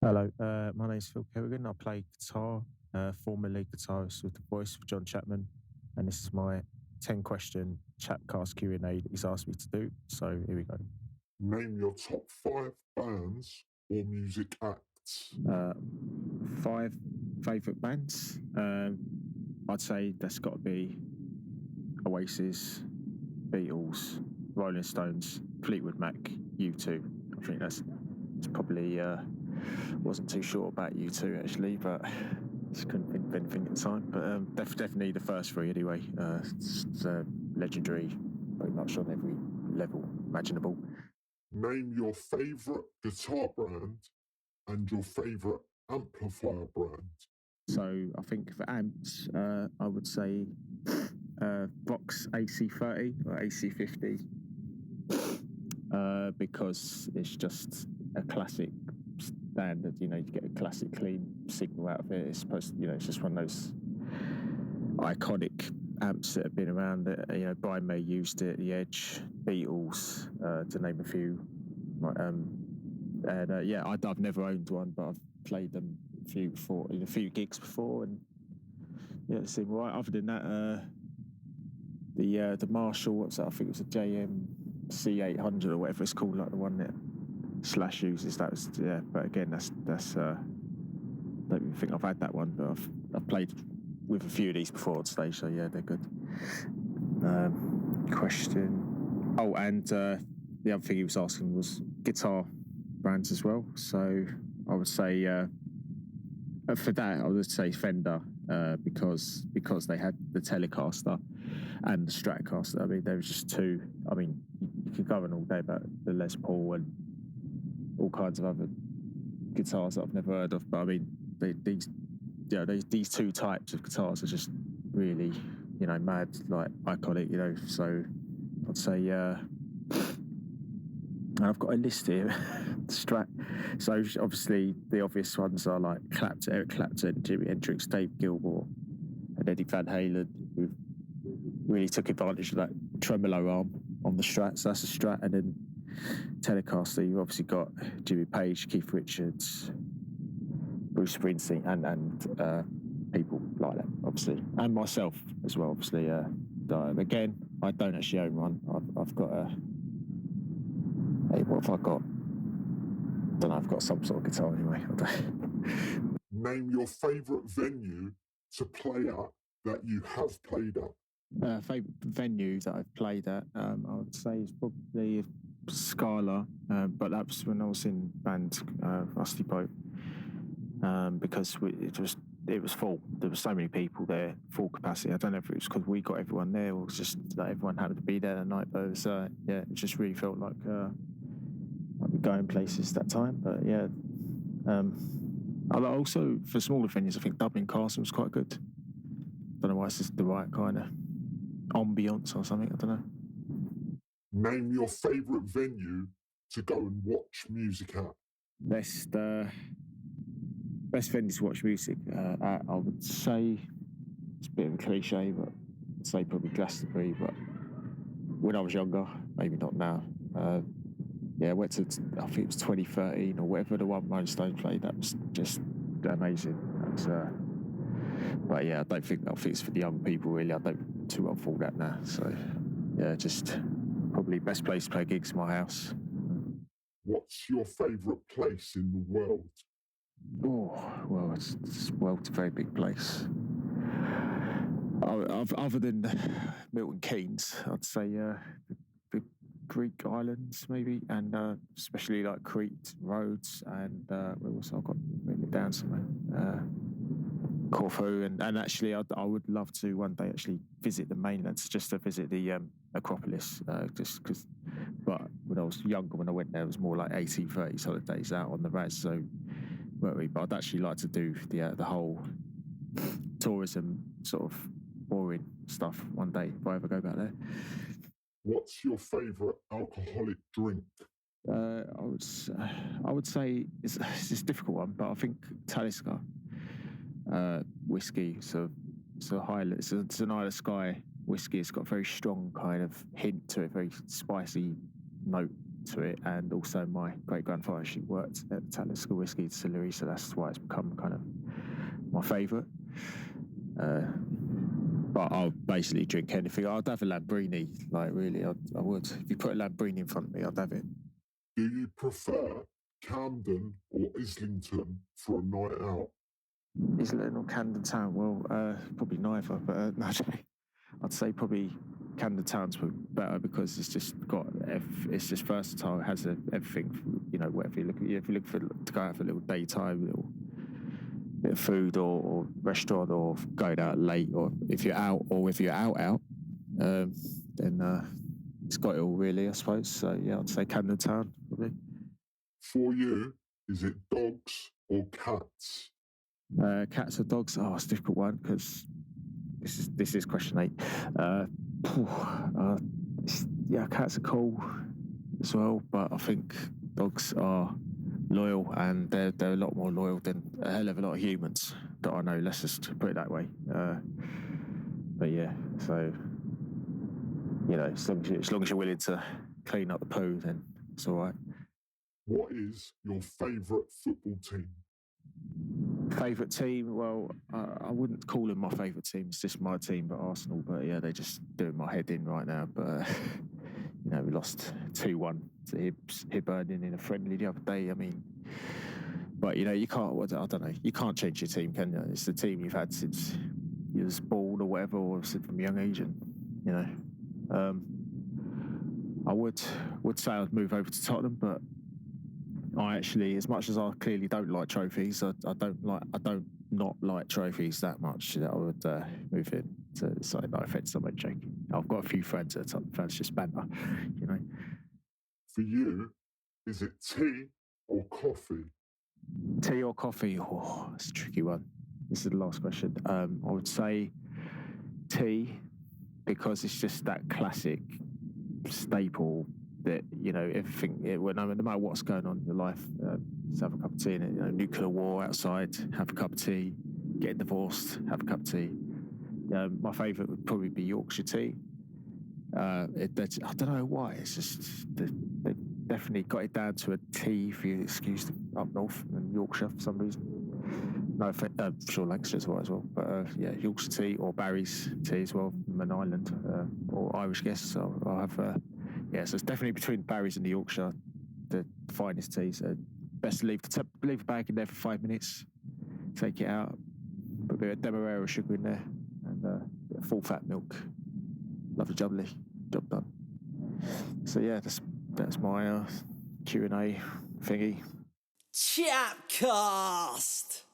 Hello, my name's Phil Kerrigan. I play guitar, former lead guitarist with the voice of John Chapman, and this is my 10-question Chapcast Q&A that he's asked me to do. So here we go. Name your top 5 bands or music acts. 5 favourite bands. I'd say that's got to be Oasis, Beatles, Rolling Stones, Fleetwood Mac, U2. I think that's probably wasn't too sure about U2 actually, but just couldn't think of anything at the time. But definitely the first 3 anyway. It's legendary, pretty much on every level imaginable. Name your favourite guitar brand and your favourite amplifier brand. So I think for amps, I would say Vox AC30 or AC50, because it's just a classic standard. You get a classic clean signal out of it. It's supposed to, it's just one of those iconic amps that have been around. That Brian May used it, The Edge, Beatles, to name a few. I've never owned one, but I've played them a few gigs before, and it seemed right. Other than that, the Marshall, what's that? I think it was a JM C800 or whatever it's called, like the one that Slash uses. That was but again, that's don't even think I've had that one, but I've played with a few of these before on stage, so yeah, they're good. Question. Oh, and the other thing he was asking was guitar brands as well. So I would say for that, I would say Fender, because they had the Telecaster and the Stratocaster. I mean, there was just two. I mean, you could go on all day about the Les Paul and all kinds of other guitars that I've never heard of. But I mean, these two types of guitars are just really, mad, like iconic. So I'd say, I've got a list here. Strat. So obviously the obvious ones are like Eric Clapton, Jimi Hendrix, Dave Gilmour, and Eddie Van Halen, who really took advantage of that tremolo arm on the Strat. So that's a Strat. And then Telecaster, you've obviously got Jimmy Page, Keith Richards, Bruce Springsteen, and people like that, obviously, and myself as well, obviously. Again, I don't actually own one. I've got a. Hey, what have I got? I don't know. I've got some sort of guitar anyway. Name your favourite venue to play at that you have played at. Favourite venue that I've played at, I would say is probably Scala, but that was when I was in band Rusty Boat, because it was full. There were so many people there, full capacity. I don't know if it was because we got everyone there, or it was just that everyone happened to be there that night. But it was, it just really felt like we're going places that time. But yeah, also for smaller venues, I think Dublin Castle was quite good. Don't know why it's just the right kind of ambience or something. I don't know. Name your favourite venue to go and watch music at. Best venue to watch music at, I would say, it's a bit of a cliche, but I'd say probably Glastonbury. But when I was younger, maybe not now. I went to, I think it was 2013 or whatever, the one Rolling Stones played. That was just amazing. But yeah, I don't think that fits for the young people really. I don't too well for that now. So yeah, just probably best place to play gigs in my house. What's your favourite place in the world? Oh, well, it's a very big place. Other than Milton Keynes, I'd say the Greek islands maybe, and especially like Crete, Rhodes, and where else I've got written it down somewhere. Corfu, and actually I would love to one day actually visit the mainland, just to visit the Acropolis, just because. But when I was younger, when I went there, it was more like 1830s holidays out on the Raz. So, but I'd actually like to do the whole tourism sort of boring stuff one day if I ever go back there. What's your favourite alcoholic drink? I would say it's a difficult one, but I think Talisker whiskey. So it's an Isle of Skye whiskey. It's got a very strong kind of hint to it, very spicy note to it, and also my great grandfather actually worked at the Talisker Whiskey Distillery, so that's why it's become kind of my favourite. But I'll basically drink anything. I'd have a Lambrini, like really, I would. If you put a Lambrini in front of me, I'd have it. Do you prefer Camden or Islington for a night out? Islington or Camden Town? Well, probably neither, but no, I'd say probably Camden Town's better because it's just it's just versatile. It has everything, you know, whatever you look at. If you look to go out for a little daytime, little bit of food or restaurant or going out late, or if you're out, then it's got it all really, I suppose. So yeah, I'd say Camden Town probably. For you, is it dogs or cats? Cats or dogs? Oh, it's a difficult one because this is question 8. Yeah, cats are cool as well, but I think dogs are loyal, and they're a lot more loyal than a hell of a lot of humans that I know. Let's just put it that way. But yeah, so you know, as long as you're willing to clean up the poo, then it's all right. What is your favourite football team? Favourite team? Well, I wouldn't call them my favourite team. It's just my team, but Arsenal. But yeah, they're just doing my head in right now. But you know, we lost 2-1 to Hibernian in a friendly the other day. I mean, but you know, you can't. I don't know. You can't change your team, can you? It's the team you've had since you was born or whatever, or from a young age, and you know. I would say I'd move over to Tottenham, but I actually, as much as I clearly don't like trophies, I don't not like trophies that much that I would move in to something. No offence, I'm not joking. I've got a few friends that are Tottenham fans, just banter, you know. For you, is it tea or coffee? Tea or coffee? Oh, it's a tricky one. This is the last question. I would say tea because it's just that classic staple that, you know, everything, no matter what's going on in your life, just have a cup of tea. And, you know, nuclear war outside, have a cup of tea. Getting divorced, have a cup of tea. My favourite would probably be Yorkshire tea. I don't know why. It's just they definitely got it down to a T, if you excuse up north in Yorkshire for some reason. No offence, sure Lancashire as well. But yeah, Yorkshire tea or Barry's tea as well from an island, or Irish guests. So I'll have. Yeah, so it's definitely between Barry's and the Yorkshire, the finest tea. So best to leave the bag in there for 5 minutes, take it out, put a bit of Demerara sugar in there, and a bit of full fat milk. Lovely jubbly, job done. So yeah, that's my Q&A thingy. Chapcast!